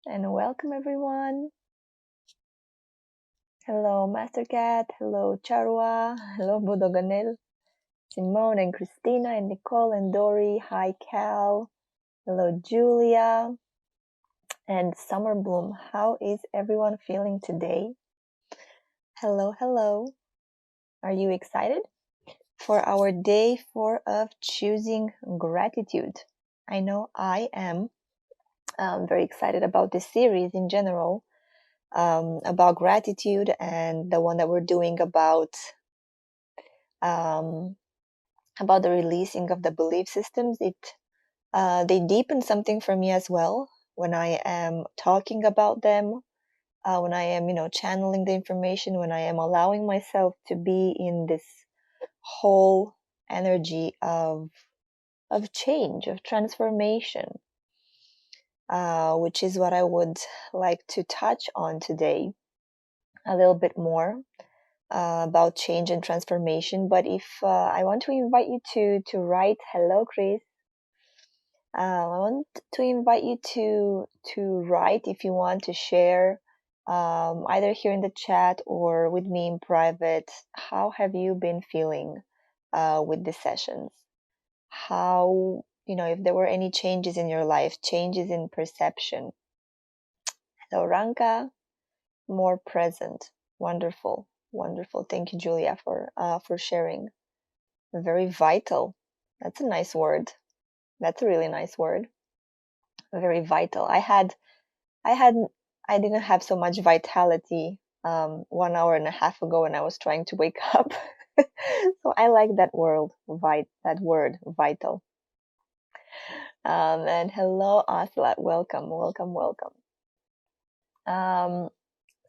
and welcome everyone. Hello Master Cat, hello Charwa, hello Bodoganel, Simone and Christina and Nicole and Dory, hi Cal, hello Julia and Summer Bloom. How is everyone feeling today? Hello. Are you excited for our day 4 of choosing gratitude? I know I am. Very excited about this series in general. About gratitude and the one that we're doing um, about the releasing of the belief systems. They deepen something for me as well when I am talking about them, when I am channeling the information, when I am allowing myself to be in this whole energy of change, of transformation, which is what I would like to touch on today a little bit more. About change and transformation. But if I want to invite you to write, hello, Chris. I want to invite you to write if you want to share, either here in the chat or with me in private. How have you been feeling with the sessions? How, if there were any changes in your life, changes in perception. Hello, Ranka. More present. Wonderful. Thank you, Julia, for sharing. Very vital. That's a nice word. That's a really nice word. Very vital. I didn't have so much vitality 1 hour and a half ago when I was trying to wake up. So I like that word, vital. And hello, Aslat. Welcome. Um,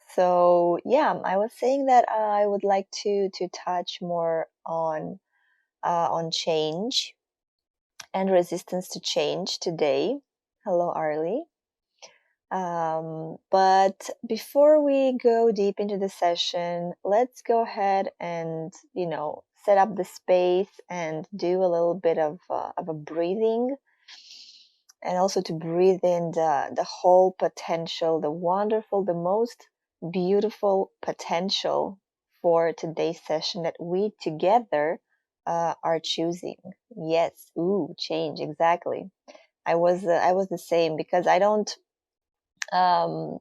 So yeah, I was saying that I would like to touch more on change and resistance to change today. Hello, Arlie. But before we go deep into the session, let's go ahead and set up the space and do a little bit of a breathing, and also to breathe in the whole potential, the wonderful, the most beautiful potential for today's session that we together are choosing. Yes, change, exactly. I was the same, because I don't um,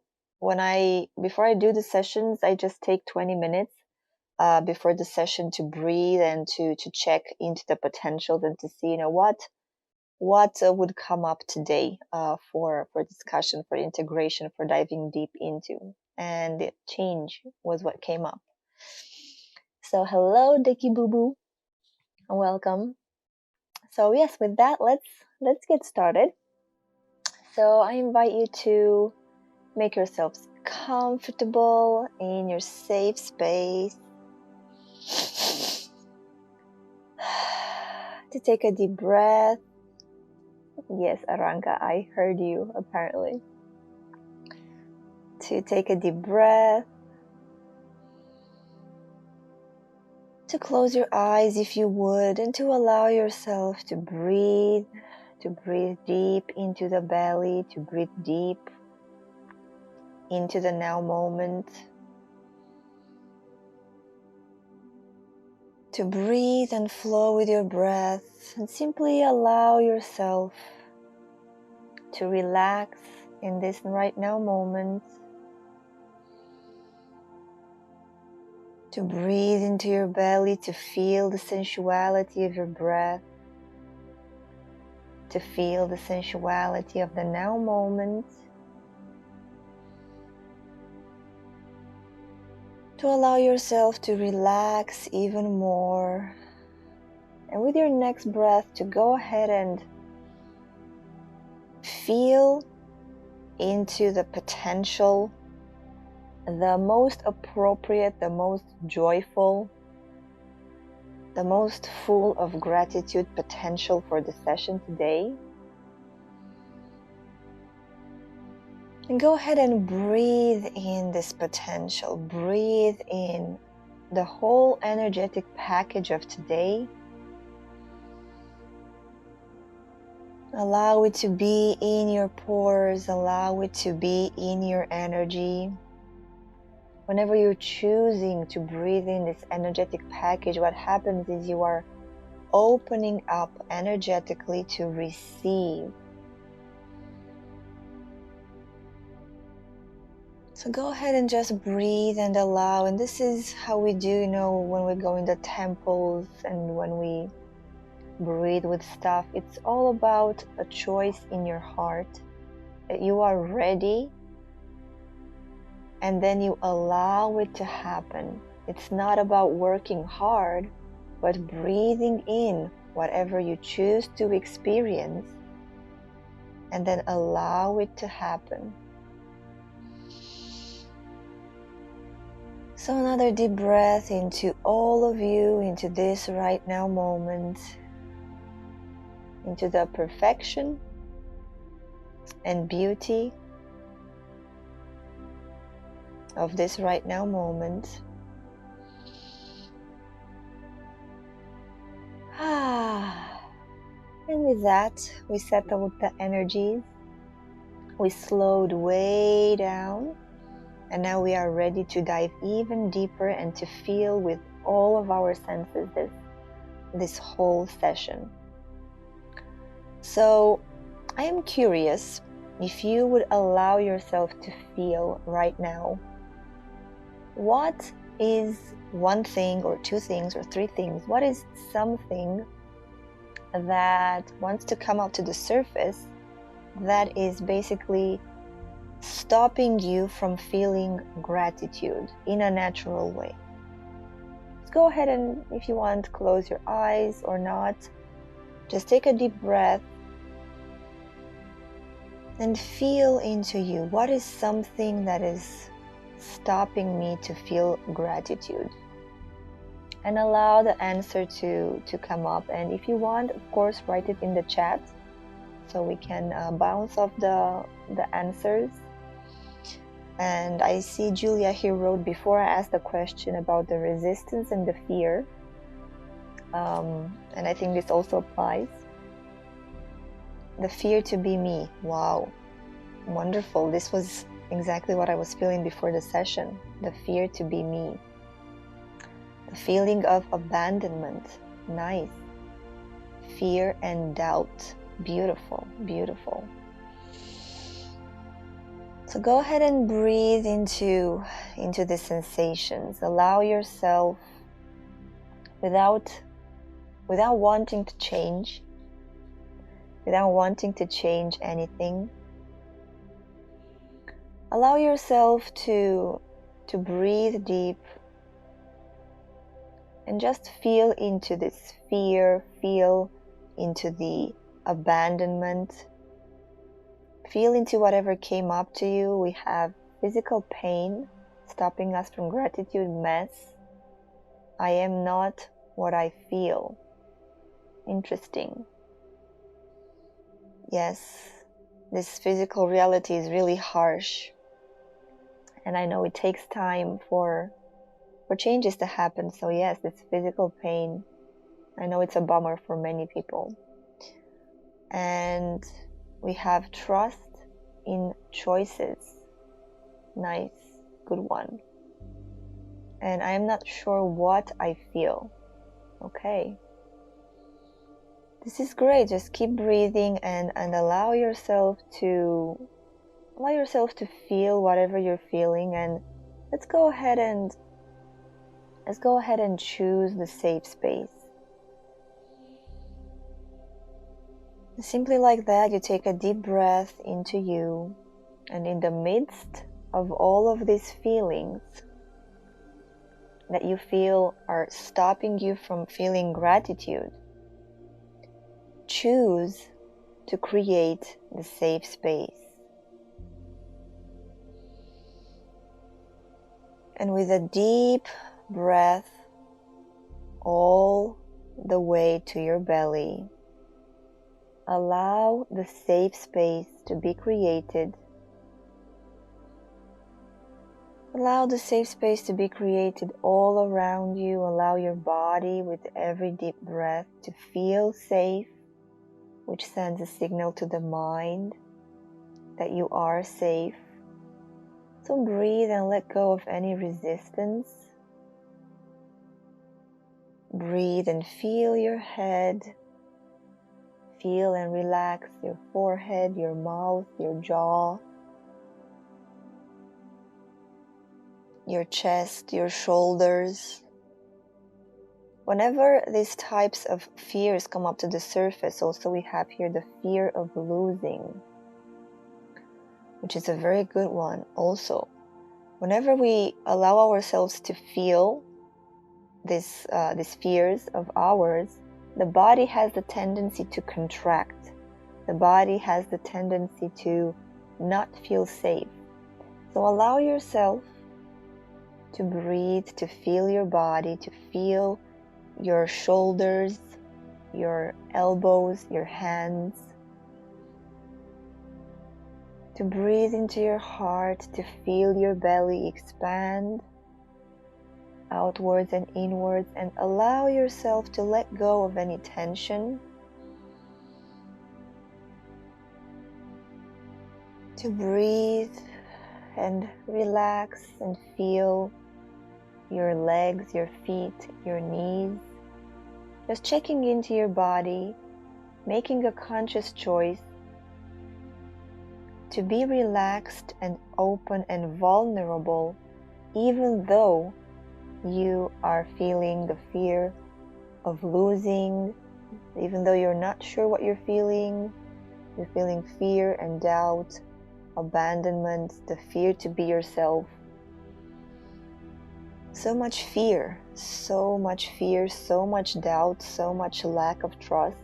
before I do the sessions, I just take 20 minutes before the session to breathe and to check into the potentials and to see what would come up today for discussion, for integration, for diving deep into. And change was what came up. So hello, Dicky Boo Boo. Welcome. So yes, with that, let's get started. So I invite you to make yourselves comfortable in your safe space. To take a deep breath. Yes, Aranka, I heard you apparently. To take a deep breath. To close your eyes if you would, and to allow yourself to breathe deep into the belly, to breathe deep into the now moment, to breathe and flow with your breath, and simply allow yourself to relax in this right now moment, to breathe into your belly, to feel the sensuality of your breath, to feel the sensuality of the now moment, to allow yourself to relax even more, and with your next breath to go ahead and feel into the potential, the most appropriate, the most joyful, the most full of gratitude potential for the session today. And go ahead and breathe in this potential. Breathe in the whole energetic package of today. Allow it to be in your pores, allow it to be in your energy. Whenever you're choosing to breathe in this energetic package, what happens is you are opening up energetically to receive. So go ahead and just breathe and allow. And this is how we do, when we go in the temples and when we breathe with stuff. It's all about a choice in your heart that you are ready, and then you allow it to happen. It's not about working hard, but breathing in whatever you choose to experience and then allow it to happen. So another deep breath into all of you, into this right now moment, into the perfection and beauty of this right now moment. And with that, we settled the energies. We slowed way down. And now we are ready to dive even deeper and to feel with all of our senses this whole session. So I am curious if you would allow yourself to feel right now, what is one thing or two things or three things? What is something that wants to come up to the surface that is basically stopping you from feeling gratitude in a natural way? Let's go ahead and, if you want, close your eyes or not. Just take a deep breath and feel into you. What is something that is stopping me to feel gratitude? And allow the answer to come up. And if you want, of course, write it in the chat so we can bounce off the answers. And I see Julia here wrote, before I asked the question about the resistance and the fear. And I think this also applies. The fear to be me. Wow. Wonderful. This was exactly what I was feeling before the session. The fear to be me. The feeling of abandonment. Nice. Fear and doubt. Beautiful. Beautiful. So go ahead and breathe into the sensations. Allow yourself, without wanting to change, without wanting to change anything, allow yourself to breathe deep and just feel into this fear, feel into the abandonment. Feel into whatever came up to you. We have physical pain stopping us from gratitude, mess. I am not what I feel. Interesting. Yes, this physical reality is really harsh. And I know it takes time for changes to happen. So yes, this physical pain, I know it's a bummer for many people. And we have trust in choices. Nice, good one. And I am not sure what I feel. Okay. This is great. Just keep breathing and allow yourself to feel whatever you're feeling. And let's go ahead and choose the safe space. Simply like that, you take a deep breath into you, and in the midst of all of these feelings that you feel are stopping you from feeling gratitude, choose to create the safe space. And with a deep breath all the way to your belly, allow the safe space to be created. Allow the safe space to be created all around you. Allow your body with every deep breath to feel safe. which sends a signal to the mind that you are safe. So breathe and let go of any resistance. Breathe and feel your head. Feel and relax your forehead, your mouth, your jaw, your chest, your shoulders. Whenever these types of fears come up to the surface, also we have here the fear of losing, which is a very good one also. Whenever we allow ourselves to feel these fears of ours, the body has the tendency to contract. The body has the tendency to not feel safe. So allow yourself to breathe, to feel your body, to feel your shoulders, your elbows, your hands, to breathe into your heart, to feel your belly expand outwards and inwards, and allow yourself to let go of any tension, to breathe and relax and feel your legs, your feet, your knees, just checking into your body, making a conscious choice to be relaxed and open and vulnerable, even though you are feeling the fear of losing, even though you're not sure what you're feeling fear and doubt, abandonment, the fear to be yourself. So much fear, so much doubt, so much lack of trust.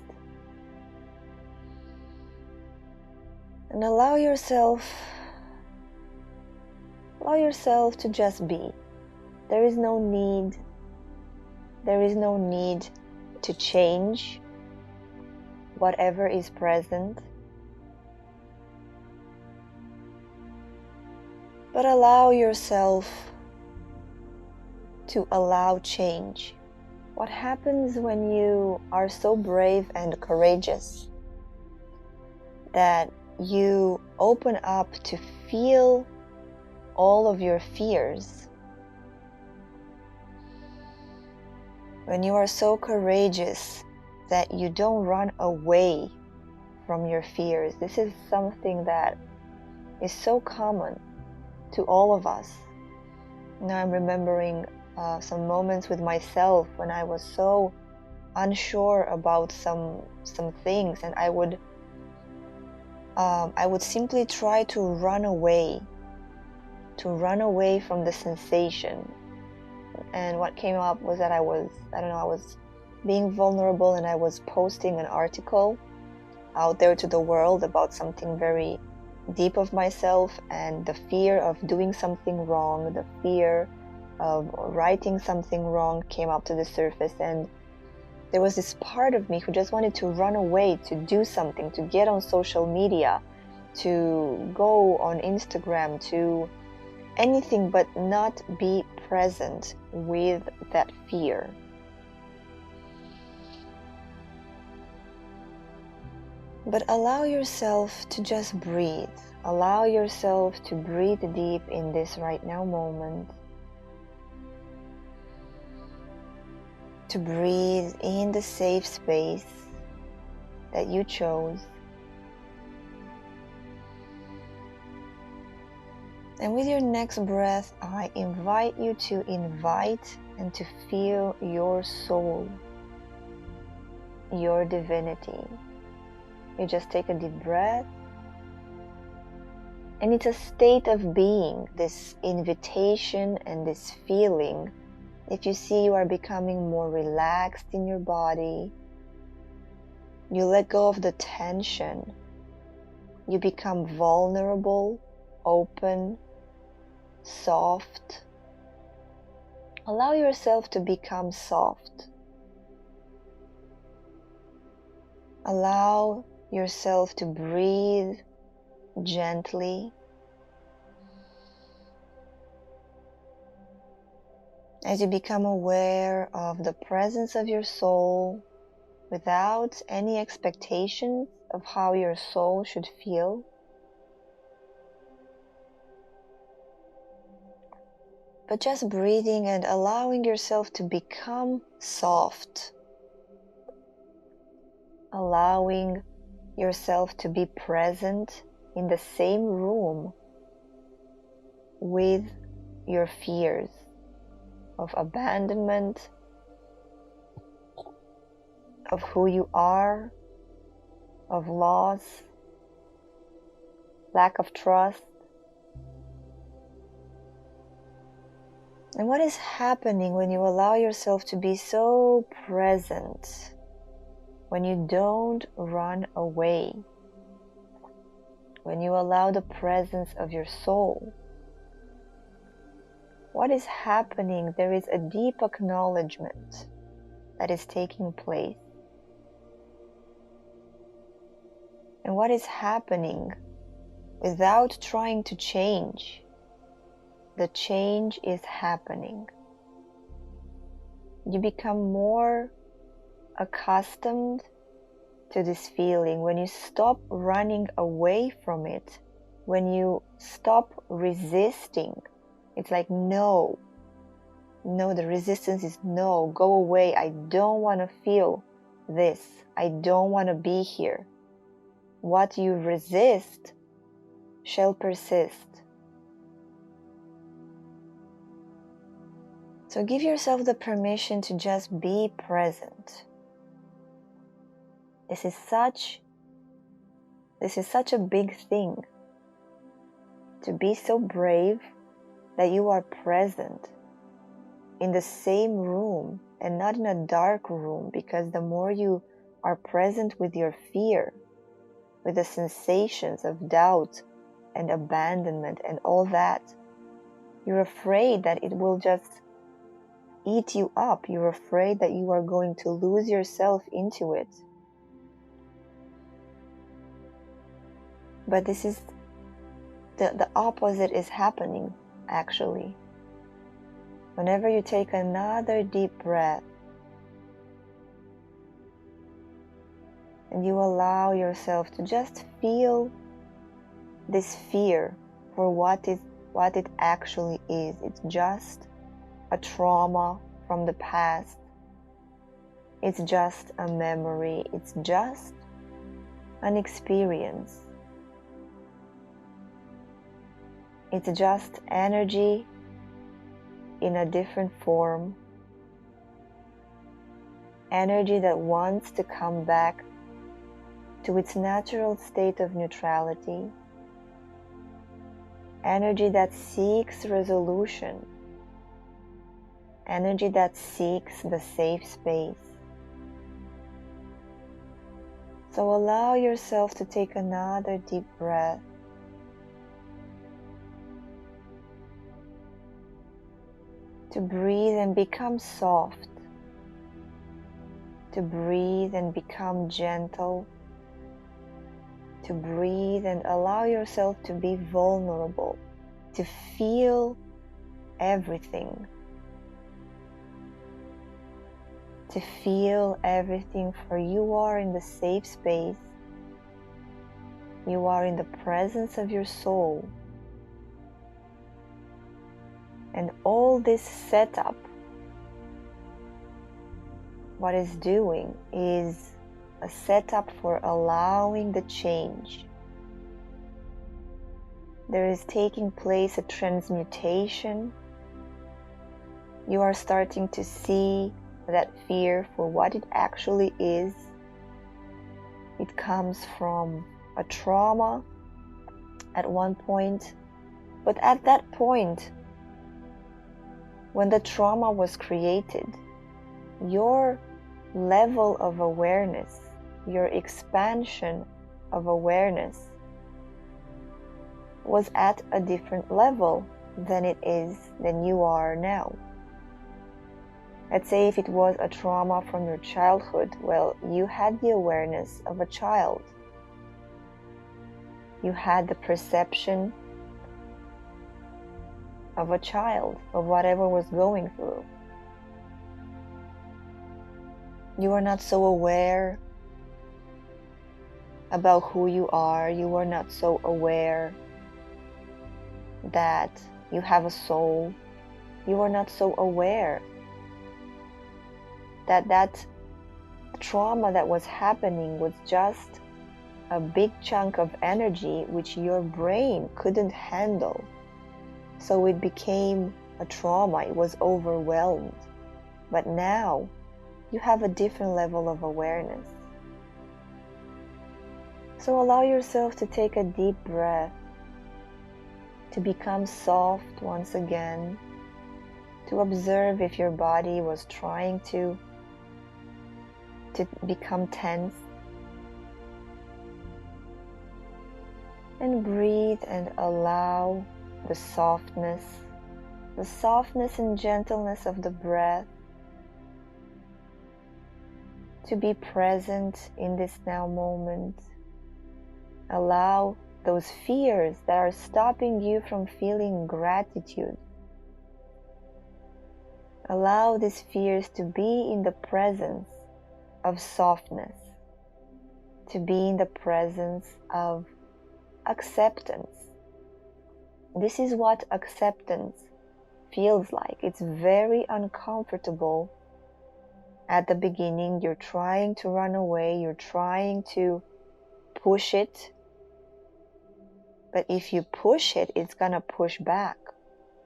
And allow yourself to just be. There is no need to change whatever is present. But allow yourself to allow change. What happens when you are so brave and courageous that you open up to feel all of your fears? When you are so courageous that you don't run away from your fears. This is something that is so common to all of us. Now I'm remembering some moments with myself when I was so unsure about some things, and I would simply try to run away from the sensation. And what came up was that I was being vulnerable, and I was posting an article out there to the world about something very deep of myself, and the fear of doing something wrong, the fear of writing something wrong came up to the surface. And there was this part of me who just wanted to run away, to do something, to get on social media, to go on Instagram, to anything but not be present with that fear. But allow yourself to just breathe. Allow yourself to breathe deep in this right now moment. To breathe in the safe space that you chose. And with your next breath, I invite you to invite and to feel your soul, your divinity. You just take a deep breath, and it's a state of being, this invitation and this feeling. If you see you are becoming more relaxed in your body, you let go of the tension, you become vulnerable, open, soft. Allow yourself to become soft. Allow yourself to breathe gently as you become aware of the presence of your soul, without any expectations of how your soul should feel. But just breathing and allowing yourself to become soft. Allowing yourself to be present in the same room with your fears of abandonment, of who you are, of loss, lack of trust. And what is happening when you allow yourself to be so present, when you don't run away, when you allow the presence of your soul? What is happening? There is a deep acknowledgement that is taking place. And what is happening without trying to change? The change is happening. You become more accustomed to this feeling when you stop running away from it, when you stop resisting. It's like, no, the resistance is no, go away. I don't want to feel this. I don't want to be here. What you resist shall persist. So give yourself the permission to just be present. This is such a big thing, to be so brave that you are present in the same room and not in a dark room, because the more you are present with your fear, with the sensations of doubt and abandonment and all that, you're afraid that it will just eat you up. You're afraid that you are going to lose yourself into it. But this is the opposite is happening, actually. Whenever you take another deep breath and you allow yourself to just feel this fear for what it actually is. It's just a trauma from the past. It's just a memory. It's just an experience. It's just energy in a different form. Energy that wants to come back to its natural state of neutrality. Energy that seeks resolution. Energy that seeks the safe space. So allow yourself to take another deep breath. To breathe and become soft. To breathe and become gentle. To breathe and allow yourself to be vulnerable. To feel everything. To feel everything, for you are in the safe space. You are in the presence of your soul. And all this setup, what it's doing is a setup for allowing the change. There is taking place a transmutation. You are starting to see that fear for what it actually is. It comes from a trauma at one point, but at that point, when the trauma was created, your level of awareness, your expansion of awareness was at a different level than you are now. Let's say if it was a trauma from your childhood, well, you had the awareness of a child. You had the perception of a child, of whatever was going through. You are not so aware about who you are. You are not so aware that you have a soul. You are not so aware that that trauma that was happening was just a big chunk of energy which your brain couldn't handle. So it became a trauma. It was overwhelmed. But now you have a different level of awareness. So allow yourself to take a deep breath, to become soft once again, to observe if your body was trying to become tense. And breathe and allow the softness and gentleness of the breath to be present in this now moment. Allow those fears that are stopping you from feeling gratitude. Allow these fears to be in the presence of softness, to be in the presence of acceptance. This is what acceptance feels like. It's very uncomfortable. At the beginning, you're trying to run away, you're trying to push it. But if you push it, it's gonna push back.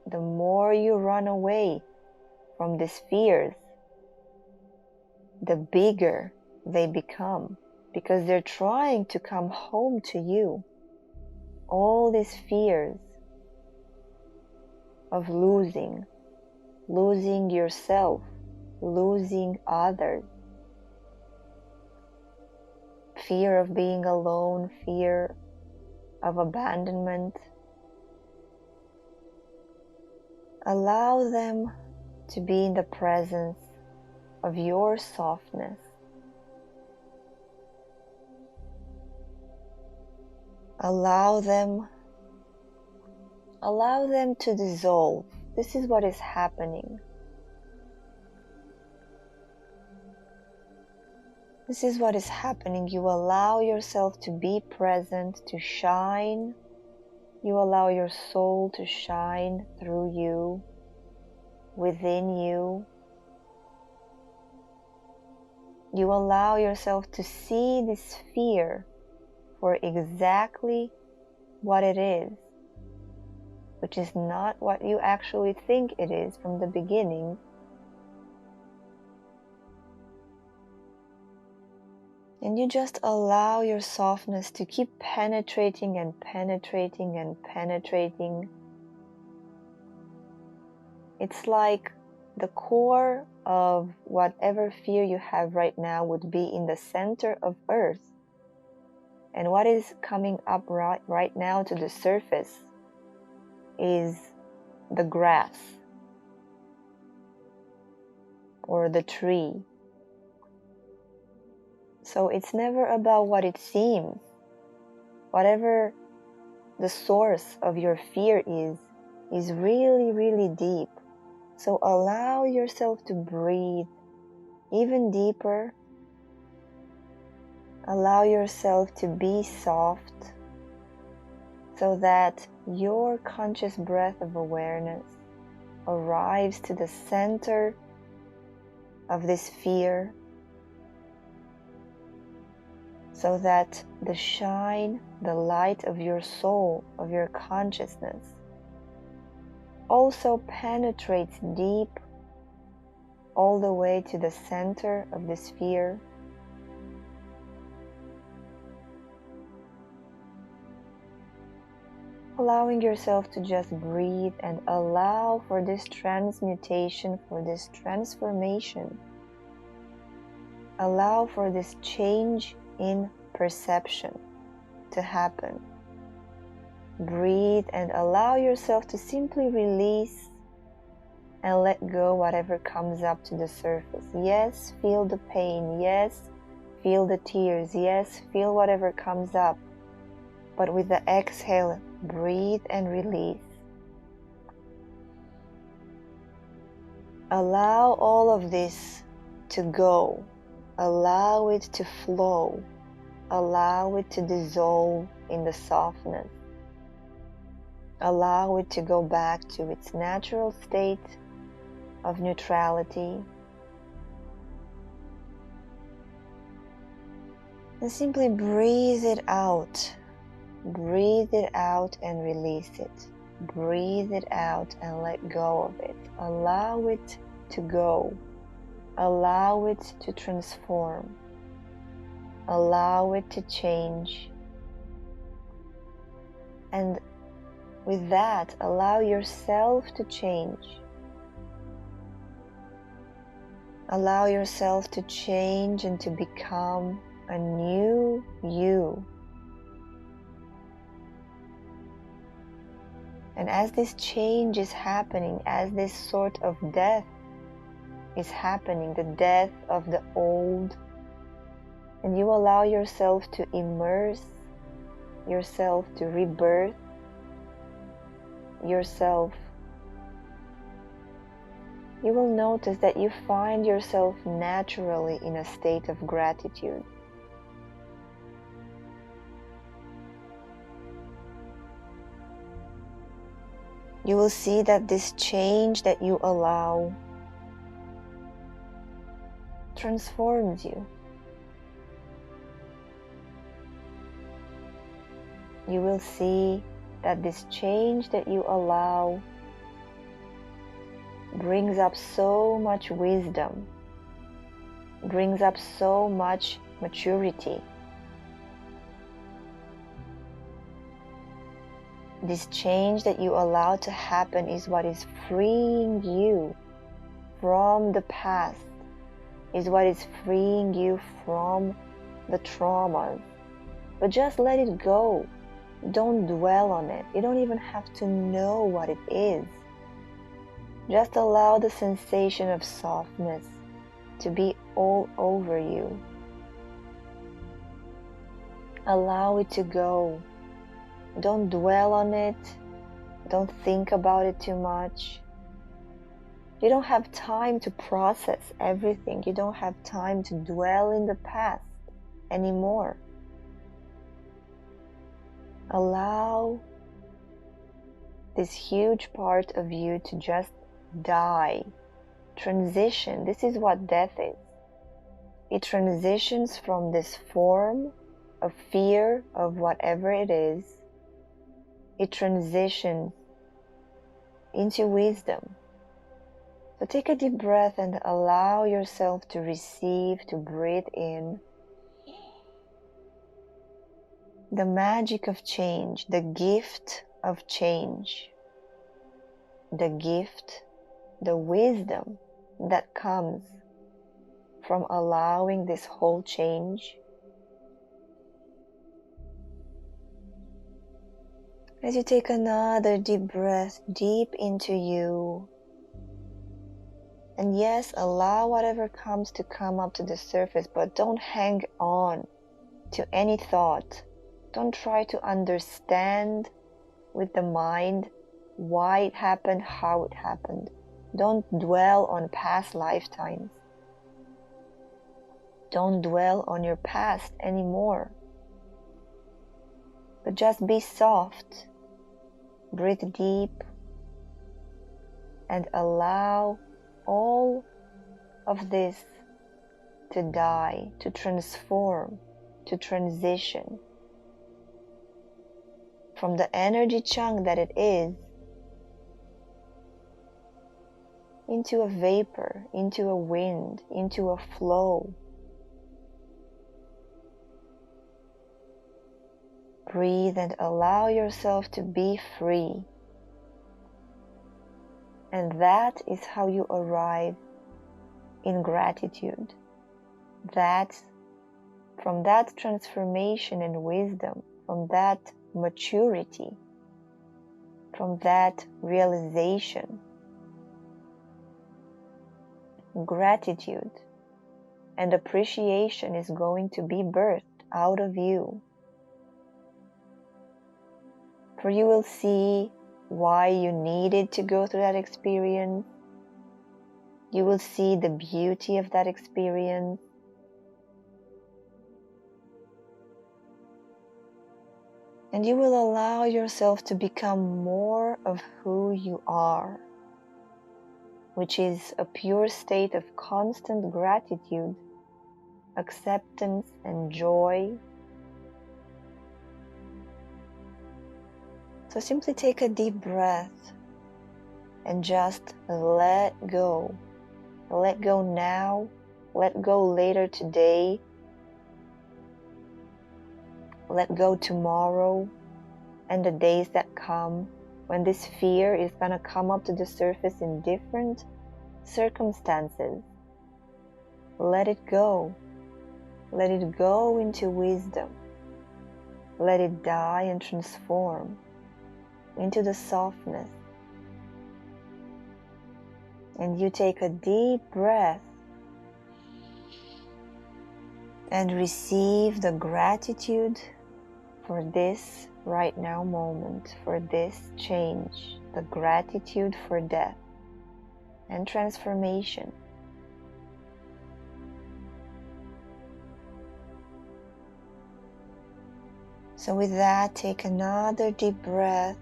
The more you run away from these fears, the bigger they become, because they're trying to come home to you. All these fears of losing yourself, losing others, fear of being alone, fear of abandonment. Allow them to be in the presence of your softness. Allow them to dissolve. This is what is happening. This is what is happening. You allow yourself to be present, to shine. You allow your soul to shine through you, within you. You allow yourself to see this fear for exactly what it is, which is not what you actually think it is from the beginning. And you just allow your softness to keep penetrating and penetrating and penetrating. It's like the core of whatever fear you have right now would be in the center of Earth. And what is coming up right now to the surface is the grass or the tree. So it's never about what it seems. Whatever the source of your fear is really, really deep. So allow yourself to breathe even deeper. Allow yourself to be soft so that your conscious breath of awareness arrives to the center of this fear, so that the shine, the light of your soul, of your consciousness, also penetrates deep all the way to the center of this fear. Allowing yourself to just breathe and allow for this transmutation, for this transformation. Allow for this change in perception to happen. Breathe and allow yourself to simply release and let go whatever comes up to the surface. Yes, feel the pain. Yes, feel the tears. Yes, feel whatever comes up. But with the exhale, breathe and release. Allow all of this to go. Allow it to flow. Allow it to dissolve in the softness. Allow it to go back to its natural state of neutrality. And simply breathe it out. Breathe it out and release it. Breathe it out and let go of it. Allow it to go. Allow it to transform. Allow it to change. And with that, allow yourself to change. Allow yourself to change and to become a new you. And as this change is happening, as this sort of death is happening, the death of the old, and you allow yourself to immerse yourself, to rebirth yourself, you will notice that you find yourself naturally in a state of gratitude. You will see that this change that you allow transforms you. You will see that this change that you allow brings up so much wisdom, brings up so much maturity. This change that you allow to happen is what is freeing you from the past, is what is freeing you from the traumas. But just let it go. Don't dwell on it. You don't even have to know what it is. Just allow the sensation of softness to be all over you. Allow it to go. Don't dwell on it. Don't think about it too much. You don't have time to process everything. You don't have time to dwell in the past anymore. Allow this huge part of you to just die. Transition. This is what death is. It transitions from this form of fear of whatever it is. It transitions into wisdom. So take a deep breath and allow yourself to receive, to breathe in the magic of change, the gift of change, the gift, the wisdom that comes from allowing this whole change. As you take another deep breath deep into you, and yes, allow whatever comes to come up to the surface, but don't hang on to any thought. Don't try to understand with the mind why it happened, how it happened. Don't dwell on past lifetimes. Don't dwell on your past anymore. But just be soft. Breathe deep and allow all of this to die, to transform, to transition from the energy chunk that it is into a vapor, into a wind, into a flow. Breathe and allow yourself to be free. And that is how you arrive in gratitude. That, from that transformation and wisdom, from that maturity, from that realization, gratitude and appreciation is going to be birthed out of you. For you will see why you needed to go through that experience. You will see the beauty of that experience. And you will allow yourself to become more of who you are, which is a pure state of constant gratitude, acceptance, and joy. So simply take a deep breath and just let go. Let go now, let go later today, let go tomorrow, and the days that come when this fear is going to come up to the surface in different circumstances. Let it go. Let it go into wisdom. Let it die and transform into the softness. And you take a deep breath and receive the gratitude for this right now moment, for this change, the gratitude for death and transformation. So with that, take another deep breath,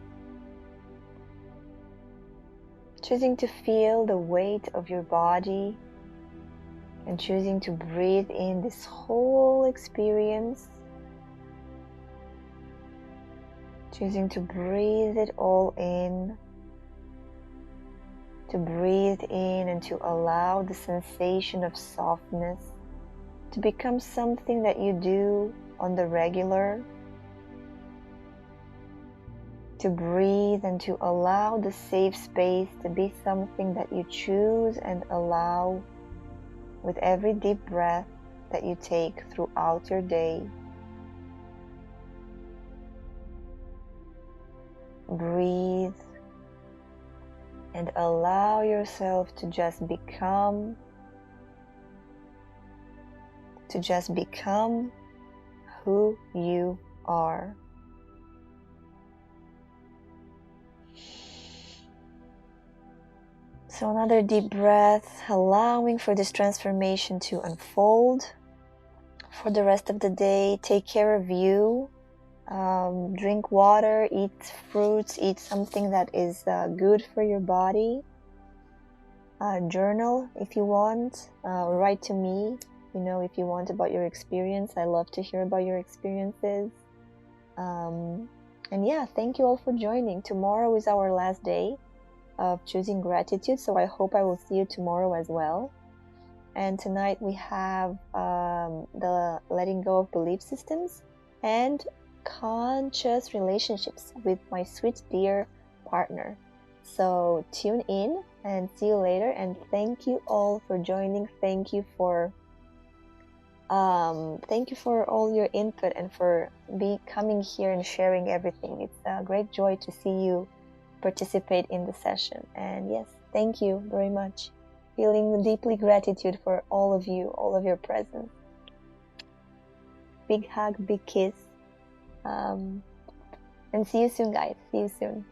choosing to feel the weight of your body and choosing to breathe in this whole experience, choosing to breathe it all in, to breathe in and to allow the sensation of softness to become something that you do on the regular, to breathe and to allow the safe space to be something that you choose and allow with every deep breath that you take throughout your day. Breathe and allow yourself to just become who you are. So another deep breath, allowing for this transformation to unfold for the rest of the day. Take care of you. Drink water, eat fruits, eat something that is good for your body. Journal if you want. Write to me, if you want about your experience. I love to hear about your experiences. And yeah, thank you all for joining. Tomorrow is our last day of choosing gratitude, so I hope I will see you tomorrow as well. And tonight we have the letting go of belief systems and conscious relationships with my sweet dear partner. So tune in and see you later, and thank you all for joining. Thank you for all your input and for coming here and sharing everything. It's a great joy to see you participate in the session. And yes, thank you very much. Feeling deeply gratitude for all of you, all of your presence. Big hug, big kiss. And see you soon, guys. See you soon.